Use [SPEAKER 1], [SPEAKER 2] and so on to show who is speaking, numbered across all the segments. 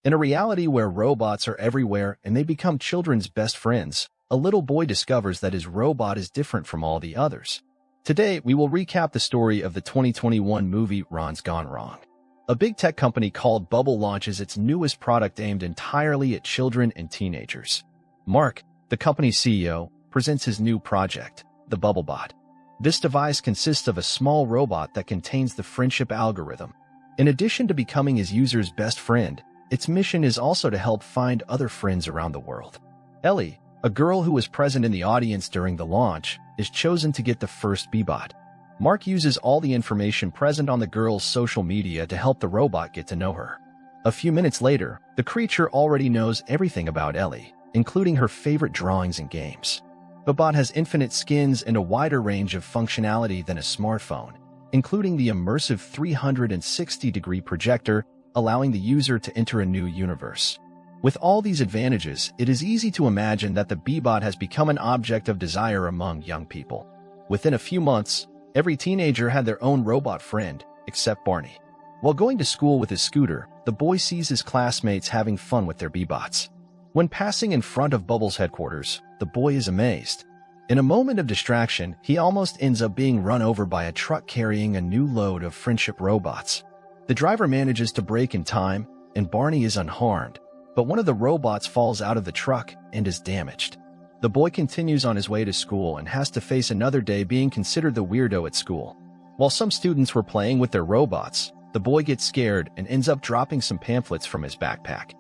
[SPEAKER 1] In a reality where robots are everywhere and they become children's best friends, a little boy discovers that his robot is different from all the others. Today, we will recap the story of the 2021 movie Ron's Gone Wrong. A big tech company called Bubble launches its newest product aimed entirely at children and teenagers. Mark, the company's CEO, presents his new project, the BubbleBot. This device consists of a small robot that contains the friendship algorithm. In addition to becoming his user's best friend, its mission is also to help find other friends around the world. Ellie, a girl who was present in the audience during the launch, is chosen to get the first BeeBot. Mark uses all the information present on the girl's social media to help the robot get to know her. A few minutes later, the creature already knows everything about Ellie, including her favorite drawings and games. The bot has infinite skins and a wider range of functionality than a smartphone, including the immersive 360-degree projector, allowing the user to enter a new universe. With all these advantages, it is easy to imagine that the BeeBot has become an object of desire among young people. Within a few months, every teenager had their own robot friend, except Barney. While going to school with his scooter, the boy sees his classmates having fun with their BeeBots. When passing in front of Bubble's headquarters, the boy is amazed. In a moment of distraction, he almost ends up being run over by a truck carrying a new load of friendship robots. The driver manages to brake in time, and Barney is unharmed, but one of the robots falls out of the truck and is damaged. The boy continues on his way to school and has to face another day being considered the weirdo at school. While some students were playing with their robots, the boy gets scared and ends up dropping some pamphlets from his backpack.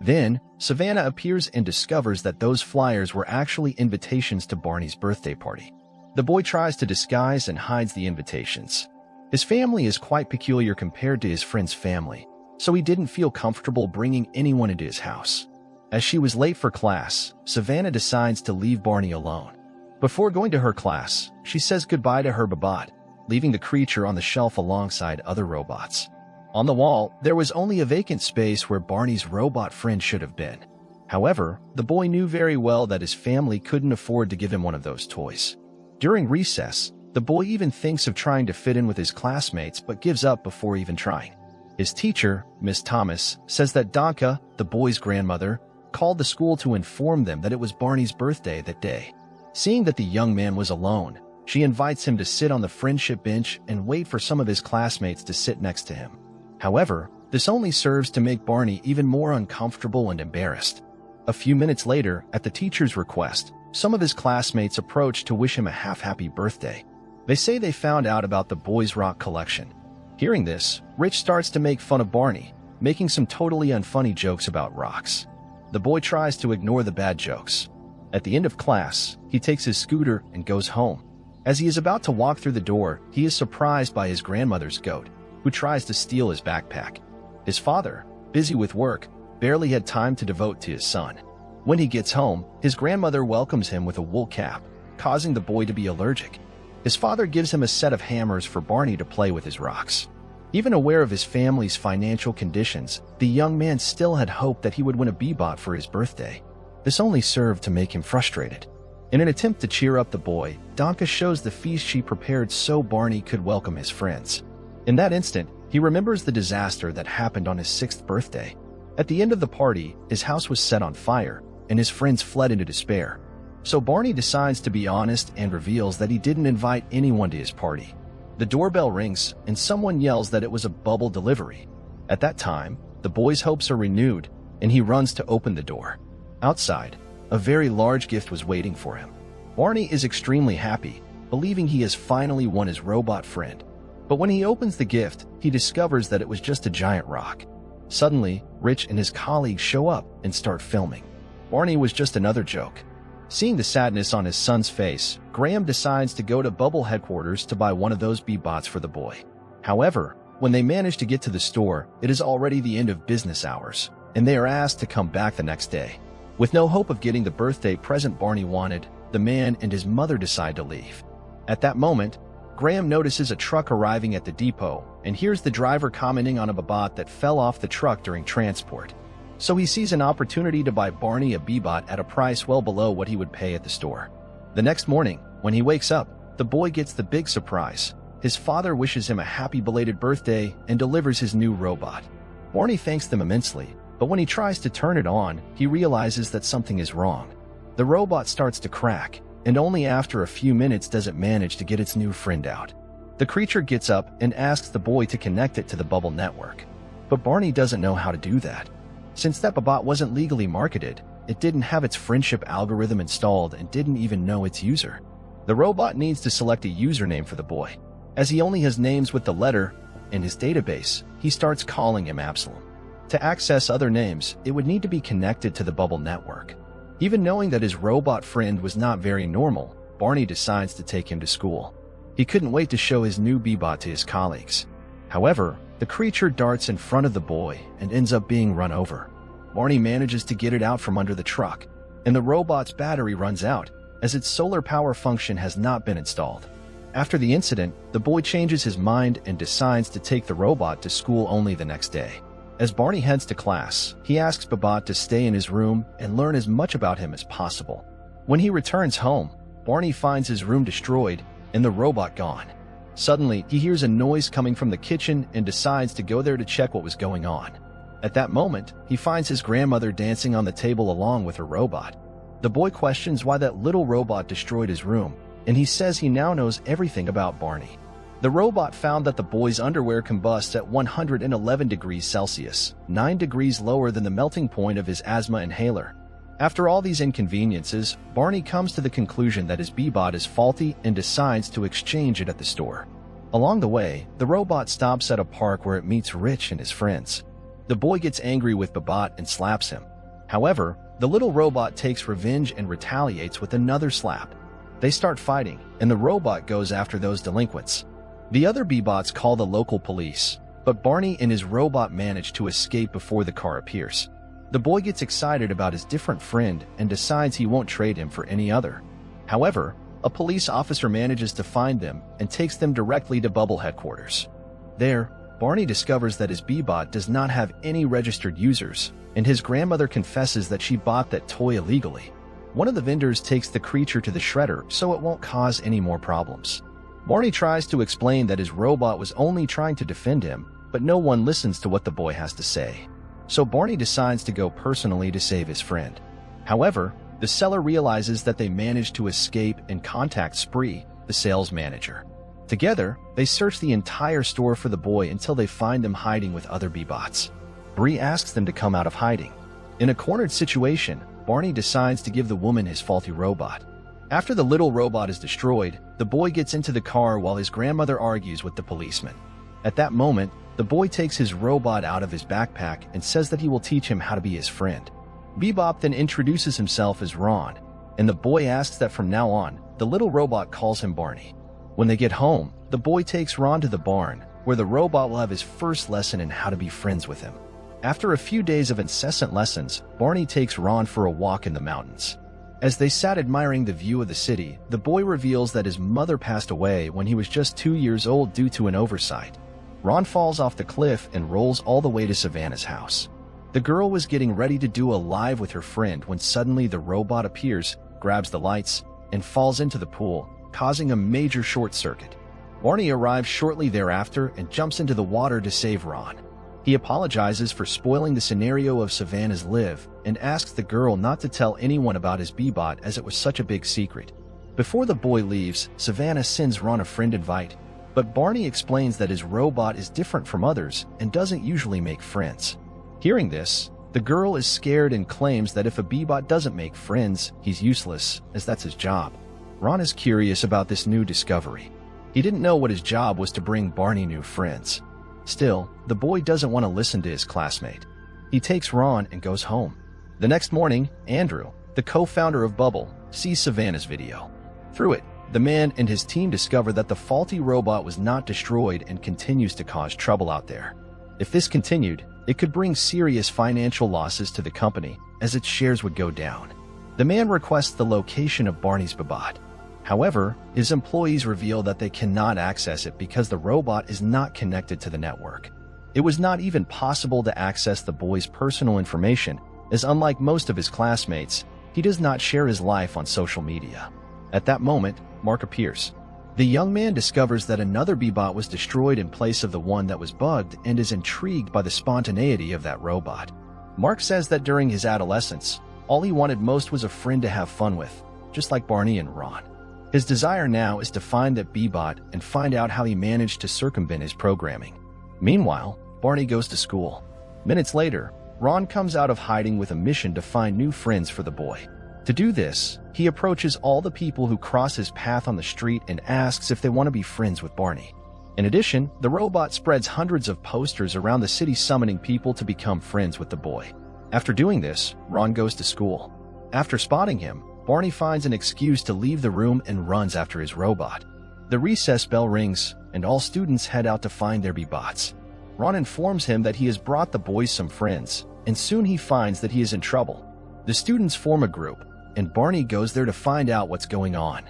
[SPEAKER 1] Then, Savannah appears and discovers that those flyers were actually invitations to Barney's birthday party. The boy tries to disguise and hides the invitations. His family is quite peculiar compared to his friend's family, so he didn't feel comfortable bringing anyone into his house. As she was late for class, Savannah decides to leave Barney alone. Before going to her class, she says goodbye to her BeeBot, leaving the creature on the shelf alongside other robots. On the wall, there was only a vacant space where Barney's robot friend should have been. However, the boy knew very well that his family couldn't afford to give him one of those toys. During recess, the boy even thinks of trying to fit in with his classmates but gives up before even trying. His teacher, Miss Thomas, says that Donka, the boy's grandmother, called the school to inform them that it was Barney's birthday that day. Seeing that the young man was alone, she invites him to sit on the friendship bench and wait for some of his classmates to sit next to him. However, this only serves to make Barney even more uncomfortable and embarrassed. A few minutes later, at the teacher's request, some of his classmates approach to wish him a happy birthday. They say they found out about the boy's rock collection. Hearing this, Rich starts to make fun of Barney, making some totally unfunny jokes about rocks. The boy tries to ignore the bad jokes. At the end of class, he takes his scooter and goes home. As he is about to walk through the door, he is surprised by his grandmother's goat, who tries to steal his backpack. His father, busy with work, barely had time to devote to his son. When he gets home, his grandmother welcomes him with a wool cap, causing the boy to be allergic. His father gives him a set of hammers for Barney to play with his rocks. Even aware of his family's financial conditions, the young man still had hoped that he would win a BeeBot for his birthday. This only served to make him frustrated. In an attempt to cheer up the boy, Donka shows the feast she prepared so Barney could welcome his friends. In that instant, he remembers the disaster that happened on his 6th birthday. At the end of the party, his house was set on fire, and his friends fled into despair. So Barney decides to be honest and reveals that he didn't invite anyone to his party. The doorbell rings, and someone yells that it was a Bubble delivery. At that time, the boy's hopes are renewed, and he runs to open the door. Outside, a very large gift was waiting for him. Barney is extremely happy, believing he has finally won his robot friend. But when he opens the gift, he discovers that it was just a giant rock. Suddenly, Rich and his colleagues show up and start filming. Barney was just another joke. Seeing the sadness on his son's face, Graham decides to go to Bubble headquarters to buy one of those BeeBots for the boy. However, when they manage to get to the store, it is already the end of business hours, and they are asked to come back the next day. With no hope of getting the birthday present Barney wanted, the man and his mother decide to leave. At that moment, Graham notices a truck arriving at the depot and hears the driver commenting on a BeeBot that fell off the truck during transport. So he sees an opportunity to buy Barney a BeeBot at a price well below what he would pay at the store. The next morning, when he wakes up, the boy gets the big surprise. His father wishes him a happy belated birthday and delivers his new robot. Barney thanks them immensely, But when he tries to turn it on, he realizes that something is wrong. The robot starts to crack, and only after a few minutes does it manage to get its new friend out. The creature gets up and asks the boy to connect it to the bubble network. But Barney doesn't know how to do that. Since that bot wasn't legally marketed, it didn't have its friendship algorithm installed and didn't even know its user. The robot needs to select a username for the boy. As he only has names with the letter in his database, he starts calling him Absalom. To access other names, it would need to be connected to the bubble network. Even knowing that his robot friend was not very normal, Barney decides to take him to school. He couldn't wait to show his new B-bot to his colleagues. However, the creature darts in front of the boy and ends up being run over. Barney manages to get it out from under the truck, and the robot's battery runs out as its solar power function has not been installed. After the incident, the boy changes his mind and decides to take the robot to school only the next day. As Barney heads to class, he asks B-bot to stay in his room and learn as much about him as possible. When he returns home, Barney finds his room destroyed and the robot gone. Suddenly, he hears a noise coming from the kitchen and decides to go there to check what was going on. At that moment, he finds his grandmother dancing on the table along with her robot. The boy questions why that little robot destroyed his room, and he says he now knows everything about Barney. The robot found that the boy's underwear combusts at 111 degrees Celsius, 9 degrees lower than the melting point of his asthma inhaler. After all these inconveniences, Barney comes to the conclusion that his B-bot is faulty and decides to exchange it at the store. Along the way, the robot stops at a park where it meets Rich and his friends. The boy gets angry with B-bot and slaps him. However, the little robot takes revenge and retaliates with another slap. They start fighting, and the robot goes after those delinquents. The other B-bots call the local police, but Barney and his robot manage to escape before the car appears. The boy gets excited about his different friend and decides he won't trade him for any other. However, a police officer manages to find them and takes them directly to Bubble headquarters. There, Barney discovers that his B-bot does not have any registered users, and his grandmother confesses that she bought that toy illegally. One of the vendors takes the creature to the shredder so it won't cause any more problems. Barney tries to explain that his robot was only trying to defend him, but no one listens to what the boy has to say. So Barney decides to go personally to save his friend. However, the seller realizes that they managed to escape and contacts Spree, the sales manager. Together, they search the entire store for the boy until they find them hiding with other B-bots. Bree asks them to come out of hiding. In a cornered situation, Barney decides to give the woman his faulty robot. After the little robot is destroyed, the boy gets into the car while his grandmother argues with the policeman. At that moment, the boy takes his robot out of his backpack and says that he will teach him how to be his friend. Bebop then introduces himself as Ron, and the boy asks that from now on, the little robot calls him Barney. When they get home, the boy takes Ron to the barn, where the robot will have his first lesson in how to be friends with him. After a few days of incessant lessons, Barney takes Ron for a walk in the mountains. As they sat admiring the view of the city, the boy reveals that his mother passed away when he was just 2 years old due to an oversight. Ron falls off the cliff and rolls all the way to Savannah's house. The girl was getting ready to do a live with her friend when suddenly the robot appears, grabs the lights, and falls into the pool, causing a major short circuit. Barney arrives shortly thereafter and jumps into the water to save Ron. He apologizes for spoiling the scenario of Savannah's live and asks the girl not to tell anyone about his B-bot as it was such a big secret. Before the boy leaves, Savannah sends Ron a friend invite, but Barney explains that his robot is different from others and doesn't usually make friends. Hearing this, the girl is scared and claims that if a B-bot doesn't make friends, he's useless, as that's his job. Ron is curious about this new discovery. He didn't know what his job was to bring Barney new friends. Still, the boy doesn't want to listen to his classmate. He takes Ron and goes home. The next morning, Andrew, the co-founder of Bubble, sees Savannah's video. Through it, the man and his team discover that the faulty robot was not destroyed and continues to cause trouble out there. If this continued, it could bring serious financial losses to the company, as its shares would go down. The man requests the location of Barney's B-bot. However, his employees reveal that they cannot access it because the robot is not connected to the network. It was not even possible to access the boy's personal information, as unlike most of his classmates, he does not share his life on social media. At that moment, Mark appears. The young man discovers that another B-bot was destroyed in place of the one that was bugged and is intrigued by the spontaneity of that robot. Mark says that during his adolescence, all he wanted most was a friend to have fun with, just like Barney and Ron. His desire now is to find that B-Bot and find out how he managed to circumvent his programming. Meanwhile, Barney goes to school. Minutes later, Ron comes out of hiding with a mission to find new friends for the boy. To do this, he approaches all the people who cross his path on the street and asks if they want to be friends with Barney. In addition, the robot spreads hundreds of posters around the city summoning people to become friends with the boy. After doing this, Ron goes to school. After spotting him, Barney finds an excuse to leave the room and runs after his robot. The recess bell rings, and all students head out to find their B-Bots. Ron informs him that he has brought the boys some friends, and soon he finds that he is in trouble. The students form a group, and Barney goes there to find out what's going on.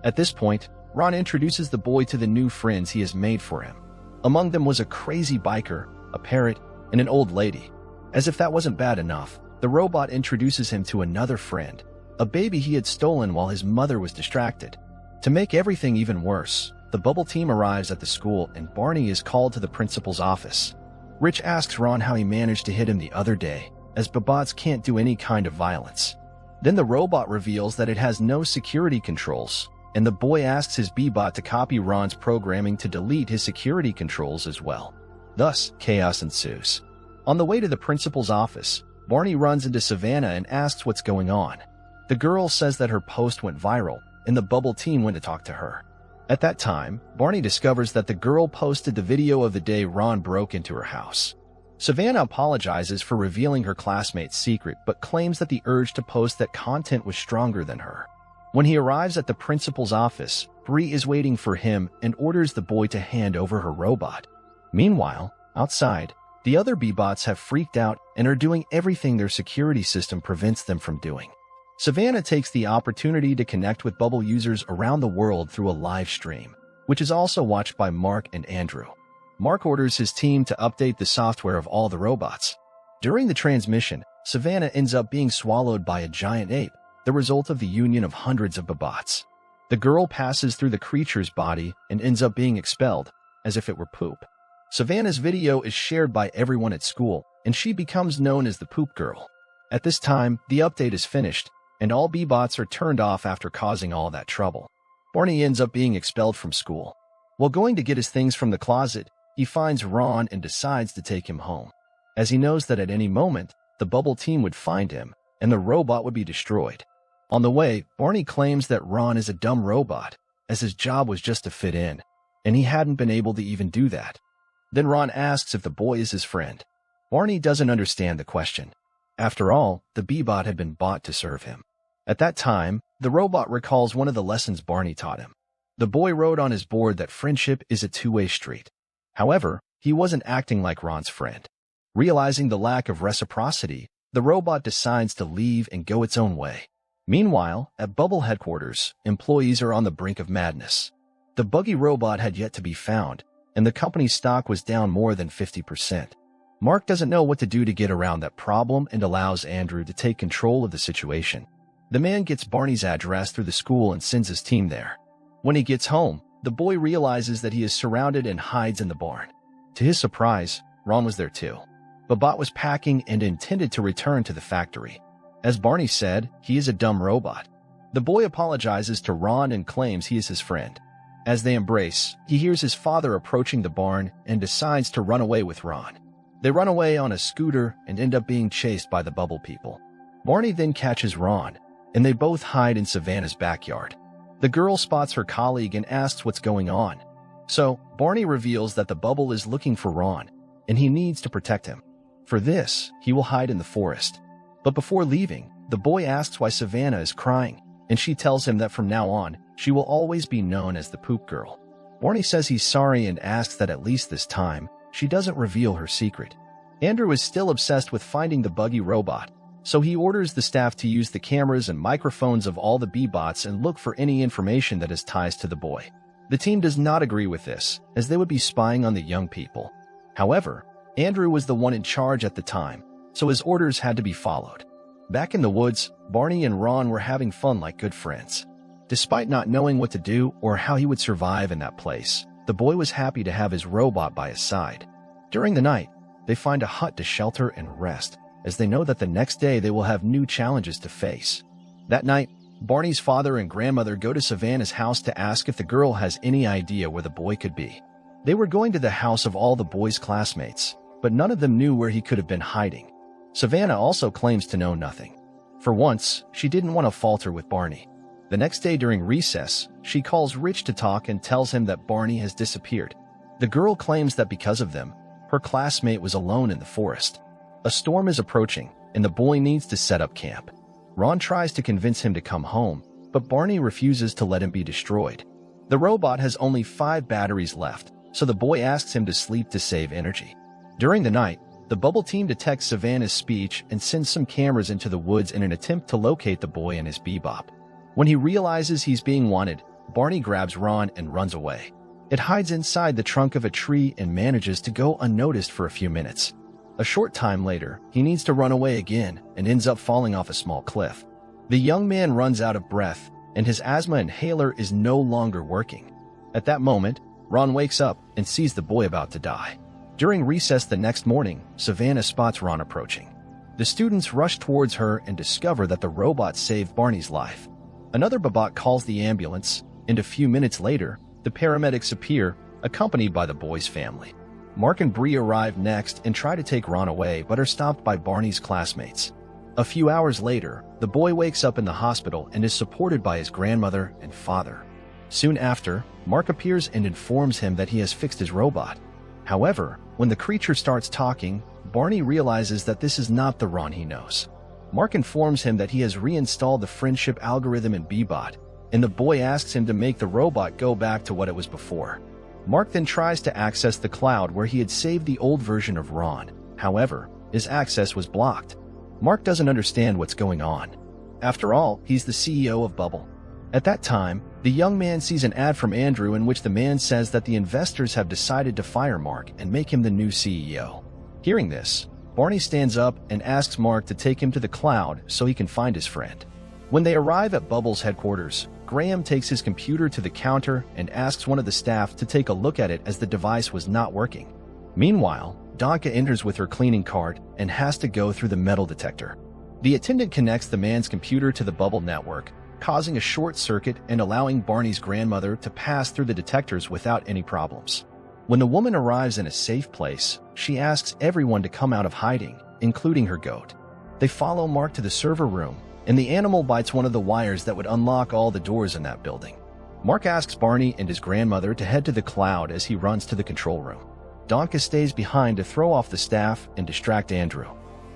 [SPEAKER 1] At this point, Ron introduces the boy to the new friends he has made for him. Among them was a crazy biker, a parrot, and an old lady. As if that wasn't bad enough, the robot introduces him to another friend, a baby he had stolen while his mother was distracted. To make everything even worse, the Bubble team arrives at the school and Barney is called to the principal's office. Rich asks Ron how he managed to hit him the other day, as B-Bots can't do any kind of violence. Then the robot reveals that it has no security controls, and the boy asks his B-Bot to copy Ron's programming to delete his security controls as well. Thus, chaos ensues. On the way to the principal's office, Barney runs into Savannah and asks what's going on. The girl says that her post went viral, and the Bubble team went to talk to her. At that time, Barney discovers that the girl posted the video of the day Ron broke into her house. Savannah apologizes for revealing her classmate's secret, but claims that the urge to post that content was stronger than her. When he arrives at the principal's office, Bree is waiting for him and orders the boy to hand over her robot. Meanwhile, outside, the other B-Bots have freaked out and are doing everything their security system prevents them from doing. Savannah takes the opportunity to connect with Bubble users around the world through a live stream, which is also watched by Mark and Andrew. Mark orders his team to update the software of all the robots. During the transmission, Savannah ends up being swallowed by a giant ape, the result of the union of hundreds of B-Bots. The girl passes through the creature's body and ends up being expelled, as if it were poop. Savannah's video is shared by everyone at school, and she becomes known as the Poop Girl. At this time, the update is finished, and all B-Bots are turned off after causing all that trouble. Barney ends up being expelled from school. While going to get his things from the closet, he finds Ron and decides to take him home, as he knows that at any moment, the Bubble team would find him, and the robot would be destroyed. On the way, Barney claims that Ron is a dumb robot, as his job was just to fit in, and he hadn't been able to even do that. Then Ron asks if the boy is his friend. Barney doesn't understand the question. After all, the B-Bot had been bought to serve him. At that time, the robot recalls one of the lessons Barney taught him. The boy wrote on his board that friendship is a two-way street. However, he wasn't acting like Ron's friend. Realizing the lack of reciprocity, the robot decides to leave and go its own way. Meanwhile, at Bubble headquarters, employees are on the brink of madness. The buggy robot had yet to be found, and the company's stock was down more than 50%. Mark doesn't know what to do to get around that problem and allows Andrew to take control of the situation. The man gets Barney's address through the school and sends his team there. When he gets home, the boy realizes that he is surrounded and hides in the barn. To his surprise, Ron was there too. B-Bot was packing and intended to return to the factory. As Barney said, he is a dumb robot. The boy apologizes to Ron and claims he is his friend. As they embrace, he hears his father approaching the barn and decides to run away with Ron. They run away on a scooter and end up being chased by the Bubble people. Barney then catches Ron, and they both hide in Savannah's backyard. The girl spots her colleague and asks what's going on. So, Barney reveals that the Bubble is looking for Ron, and he needs to protect him. For this, he will hide in the forest. But before leaving, the boy asks why Savannah is crying, and she tells him that from now on, she will always be known as the Poop Girl. Barney says he's sorry and asks that at least this time, she doesn't reveal her secret. Andrew is still obsessed with finding the buggy robot, so he orders the staff to use the cameras and microphones of all the B-Bots and look for any information that has ties to the boy. The team does not agree with this, as they would be spying on the young people. However, Andrew was the one in charge at the time, so his orders had to be followed. Back in the woods, Barney and Ron were having fun like good friends. Despite not knowing what to do or how he would survive in that place, the boy was happy to have his robot by his side. During the night, they find a hut to shelter and rest, as they know that the next day they will have new challenges to face. That night, Barney's father and grandmother go to Savannah's house to ask if the girl has any idea where the boy could be. They were going to the house of all the boy's classmates, but none of them knew where he could have been hiding. Savannah also claims to know nothing. For once, she didn't want to falter with Barney. The next day during recess, she calls Rich to talk and tells him that Barney has disappeared. The girl claims that because of them, her classmate was alone in the forest. A storm is approaching, and the boy needs to set up camp. Ron tries to convince him to come home, but Barney refuses to let him be destroyed. The robot has only 5 batteries left, so the boy asks him to sleep to save energy. During the night, the Bubble team detects Savannah's speech and sends some cameras into the woods in an attempt to locate the boy and his bebop. When he realizes he's being wanted, Barney grabs Ron and runs away. It hides inside the trunk of a tree and manages to go unnoticed for a few minutes. A short time later, he needs to run away again and ends up falling off a small cliff. The young man runs out of breath, and his asthma inhaler is no longer working. At that moment, Ron wakes up and sees the boy about to die. During recess the next morning, Savannah spots Ron approaching. The students rush towards her and discover that the robot saved Barney's life. Another Babot calls the ambulance, and a few minutes later, the paramedics appear, accompanied by the boy's family. Mark and Bree arrive next and try to take Ron away but are stopped by Barney's classmates. A few hours later, the boy wakes up in the hospital and is supported by his grandmother and father. Soon after, Mark appears and informs him that he has fixed his robot. However, when the creature starts talking, Barney realizes that this is not the Ron he knows. Mark informs him that he has reinstalled the friendship algorithm in Bebot, and the boy asks him to make the robot go back to what it was before. Mark then tries to access the cloud where he had saved the old version of Ron. However, his access was blocked. Mark doesn't understand what's going on. After all, he's the CEO of Bubble. At that time, the young man sees an ad from Andrew in which the man says that the investors have decided to fire Mark and make him the new CEO. Hearing this, Barney stands up and asks Mark to take him to the cloud so he can find his friend. When they arrive at Bubble's headquarters, Graham takes his computer to the counter and asks one of the staff to take a look at it as the device was not working. Meanwhile, Donka enters with her cleaning cart and has to go through the metal detector. The attendant connects the man's computer to the Bubble network, causing a short circuit and allowing Barney's grandmother to pass through the detectors without any problems. When the woman arrives in a safe place, she asks everyone to come out of hiding, including her goat. They follow Mark to the server room, and the animal bites one of the wires that would unlock all the doors in that building. Mark asks Barney and his grandmother to head to the cloud as he runs to the control room. Donka stays behind to throw off the staff and distract Andrew.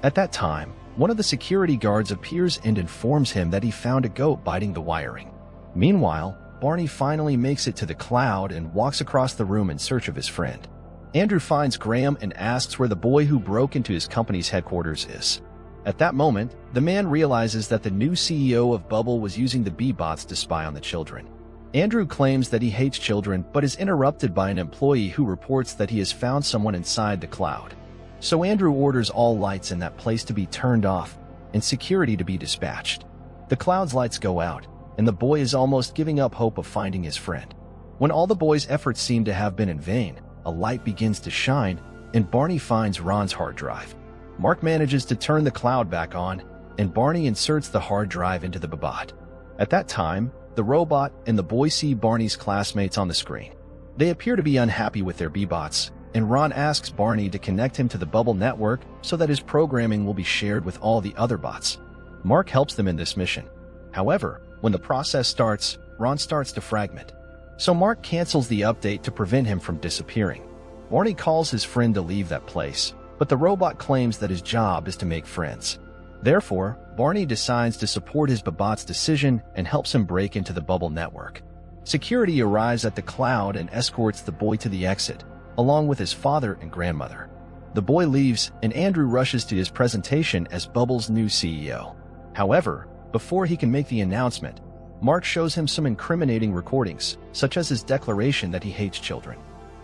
[SPEAKER 1] At that time, one of the security guards appears and informs him that he found a goat biting the wiring. Meanwhile, Barney finally makes it to the cloud and walks across the room in search of his friend. Andrew finds Graham and asks where the boy who broke into his company's headquarters is. At that moment, the man realizes that the new CEO of Bubble was using the Bebots to spy on the children. Andrew claims that he hates children but is interrupted by an employee who reports that he has found someone inside the cloud. So Andrew orders all lights in that place to be turned off and security to be dispatched. The cloud's lights go out, and the boy is almost giving up hope of finding his friend. When all the boy's efforts seem to have been in vain, a light begins to shine, and Barney finds Ron's hard drive. Mark manages to turn the cloud back on, and Barney inserts the hard drive into the Bebot. At that time, the robot and the boy see Barney's classmates on the screen. They appear to be unhappy with their Bebots, and Ron asks Barney to connect him to the Bubble network so that his programming will be shared with all the other bots. Mark helps them in this mission. However, when the process starts, Ron starts to fragment. So Mark cancels the update to prevent him from disappearing. Barney calls his friend to leave that place, but the robot claims that his job is to make friends. Therefore, Barney decides to support his Bebot's decision and helps him break into the Bubble network. Security arrives at the cloud and escorts the boy to the exit, along with his father and grandmother. The boy leaves, and Andrew rushes to his presentation as Bubble's new CEO. However, before he can make the announcement, Mark shows him some incriminating recordings, such as his declaration that he hates children.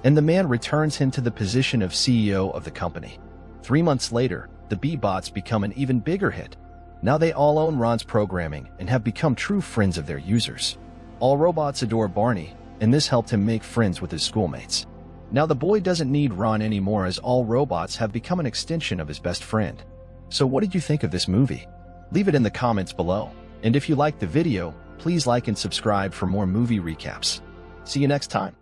[SPEAKER 1] And the man returns him to the position of CEO of the company. 3 months later, the Bebots become an even bigger hit. Now they all own Ron's programming and have become true friends of their users. All robots adore Barney, and this helped him make friends with his schoolmates. Now the boy doesn't need Ron anymore as all robots have become an extension of his best friend. So what did you think of this movie? Leave it in the comments below. And if you liked the video, please like and subscribe for more movie recaps. See you next time.